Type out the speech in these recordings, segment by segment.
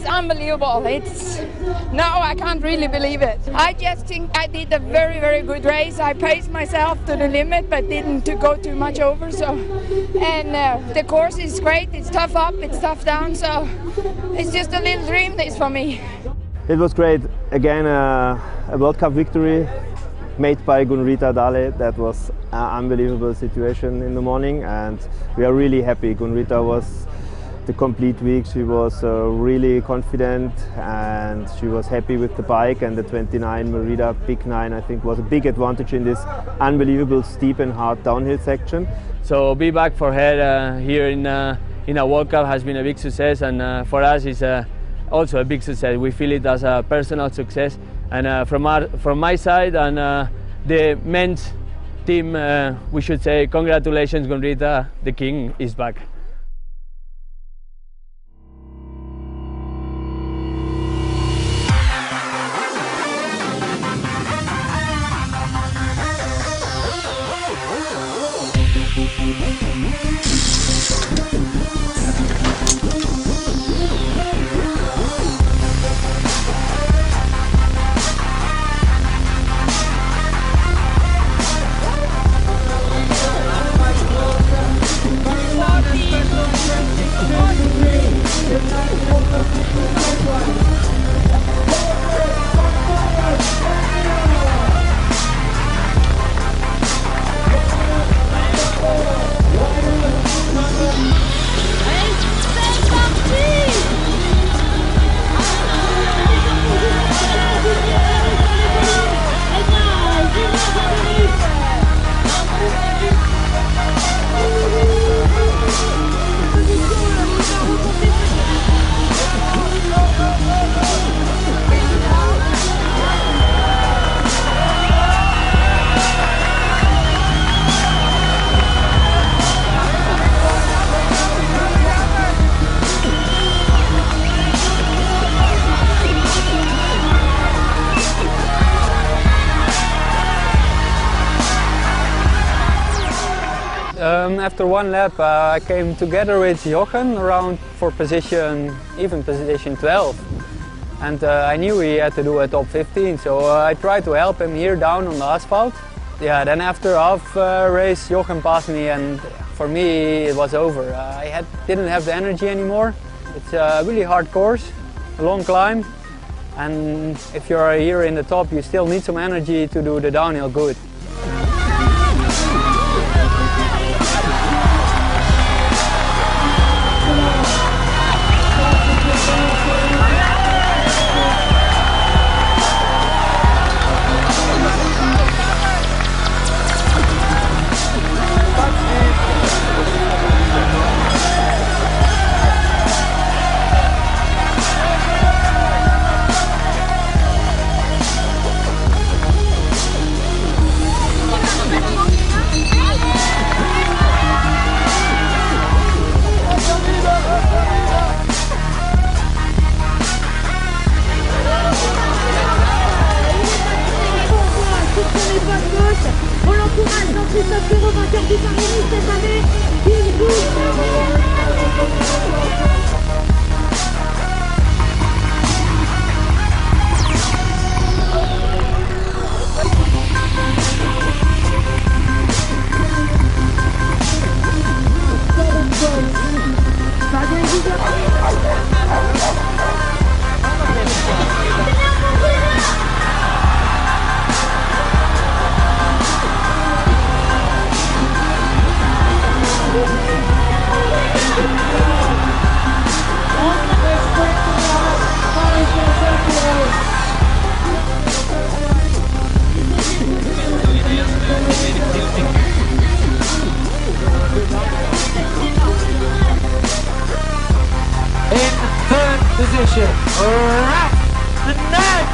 unbelievable. No, I can't really believe it. I just think I did a very, very good race. I paced myself to the limit, but didn't to go too much over. And the course is great. It's tough up, it's tough down. So it's just a little dream this for me. It was great. Again, a World Cup victory made by Gunn-Rita Dahle. That was an unbelievable situation in the morning, and we are really happy. Gunn-Rita was the complete week. She was really confident, and she was happy with the bike, and the 29 Merida Big 9 I think was a big advantage in this unbelievable steep and hard downhill section. So be back for her here in a World Cup has been a big success, and for us it's also a big success. We feel it as a personal success, and from my side and the men's team, we should say congratulations, Gunn-Rita, the king is back. After one lap I came together with Jochen around for position 12, and I knew he had to do a top 15, so I tried to help him here down on the asphalt. Yeah, then after half race Jochen passed me, and for me it was over. I didn't have the energy anymore. It's a really hard course, a long climb, and if you're here in the top you still need some energy to do the downhill good. Position, Ralph Naf!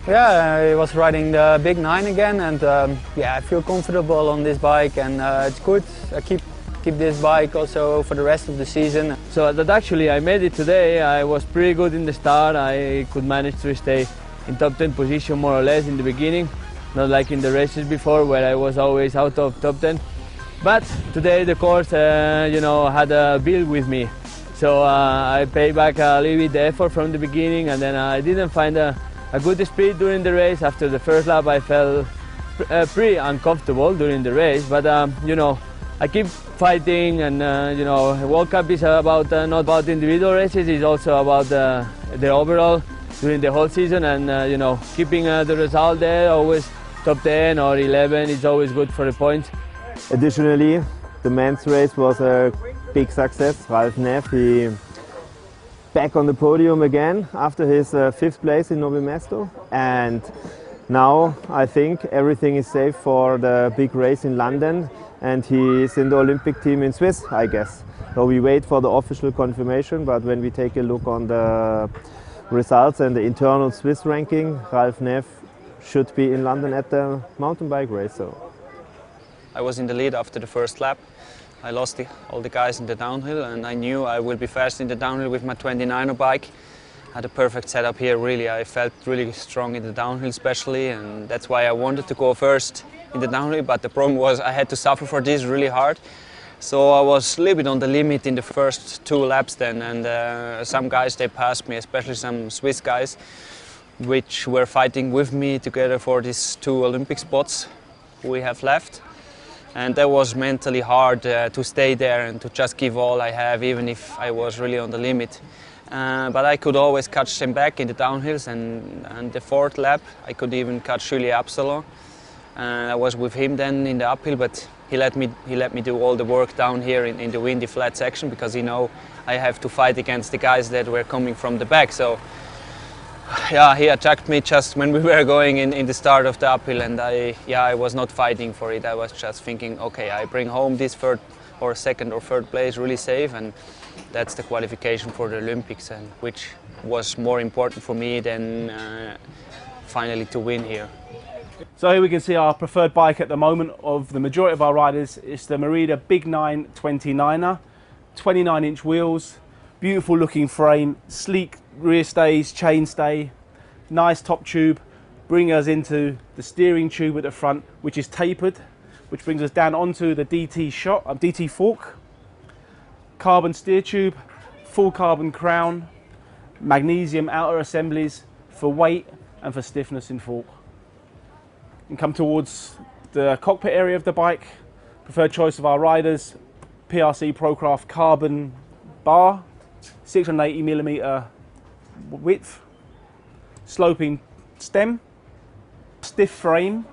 Yeah, I was riding the Big 9 again, and yeah, I feel comfortable on this bike, and it's good. I keep this bike also for the rest of the season. So that actually I made it today. I was pretty good in the start. I could manage to stay in top 10 position more or less in the beginning, not like in the races before where I was always out of top 10. But today the course, you know, had a bill with me. So I paid back a little bit the effort from the beginning, and then I didn't find a good speed during the race. After the first lap I felt pretty uncomfortable during the race, but you know, I keep fighting, and you know, World Cup is about not about individual races, it's also about the overall during the whole season, and you know, keeping the result there, always top 10 or 11 is always good for the points. Additionally, the men's race was a big success. Ralph Naf, he back on the podium again after his 5th place in Novi Mesto, and now I think everything is safe for the big race in London, and he is in the Olympic team in Swiss, I guess. So we wait for the official confirmation, but when we take a look on the results and the internal Swiss ranking, Ralph Naf should be in London at the mountain bike race. So I was in the lead after the first lap. I lost all the guys in the downhill, and I knew I will be fast in the downhill with my 29er bike. I had a perfect setup here, really. I felt really strong in the downhill especially, and that's why I wanted to go first in the downhill, but the problem was I had to suffer for this really hard. So I was a little bit on the limit in the first 2 laps then, and some guys, they passed me, especially some Swiss guys, which were fighting with me together for these 2 Olympic spots we have left. And that was mentally hard to stay there and to just give all I have, even if I was really on the limit. But I could always catch them back in the downhills, and the 4th lap I could even catch Julie Absalon. I was with him then in the uphill, but he let me do all the work down here in the windy flat section, because he know I have to fight against the guys that were coming from the back. So yeah, he attacked me just when we were going in the start of the uphill, and I was not fighting for it. I was just thinking, okay, I bring home this 3rd or 2nd or 3rd place really safe, and that's the qualification for the Olympics, and which was more important for me than finally to win here. So here we can see our preferred bike at the moment of the majority of our riders. It's the Merida Big 9 29er, 29-inch wheels, beautiful looking frame, sleek rear stays, chain stay, nice top tube, bringing us into the steering tube at the front, which is tapered, which brings us down onto the DT fork, carbon steer tube, full carbon crown, magnesium outer assemblies for weight and for stiffness in fork. And come towards the cockpit area of the bike. Preferred choice of our riders, PRC Procraft carbon bar, 680mm width, sloping stem, stiff frame,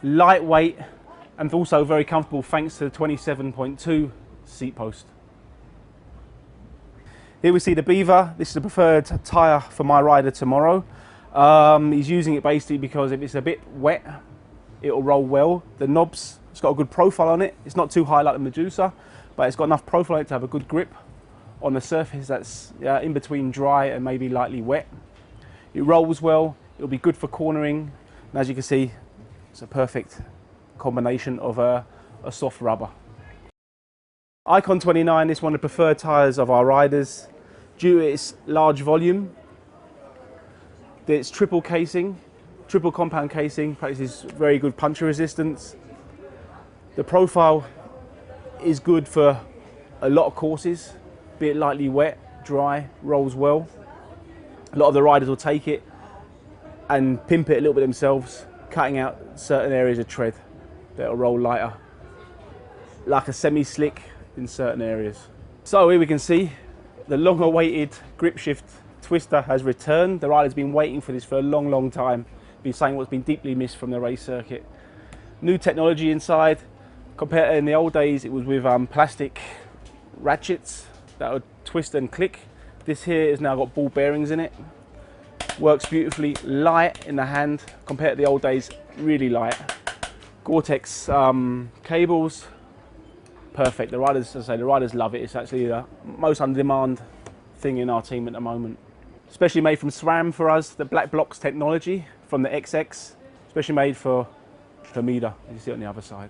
lightweight, and also very comfortable thanks to the 27.2 seat post. Here we see the Beaver. This is the preferred tyre for my rider tomorrow. He's using it basically because if it's a bit wet, it'll roll well. The knobs, it's got a good profile on it. It's not too high like the Medusa, but it's got enough profile on it to have a good grip on the surface that's in between dry and maybe lightly wet. It rolls well, it'll be good for cornering, and as you can see, it's a perfect combination of a soft rubber. Icon 29 is one of the preferred tyres of our riders due to its large volume. It's triple compound casing, practices very good puncture resistance. The profile is good for a lot of courses, be it lightly wet, dry, rolls well. A lot of the riders will take it and pimp it a little bit themselves, cutting out certain areas of tread that'll roll lighter, like a semi-slick in certain areas. So here we can see the long-awaited grip shift twister has returned. The rider's been waiting for this for a long time. Been saying what's been deeply missed from the race circuit. New technology inside. Compared to in the old days, it was with plastic ratchets that would twist and click. This here has now got ball bearings in it. Works beautifully, light in the hand. Compared to the old days, really light. Gore-Tex cables, perfect. The riders, as I say, the riders love it. It's actually the most on-demand thing in our team at the moment. Especially made from SRAM for us, the black blocks technology from the XX, especially made for Merida, as you see on the other side.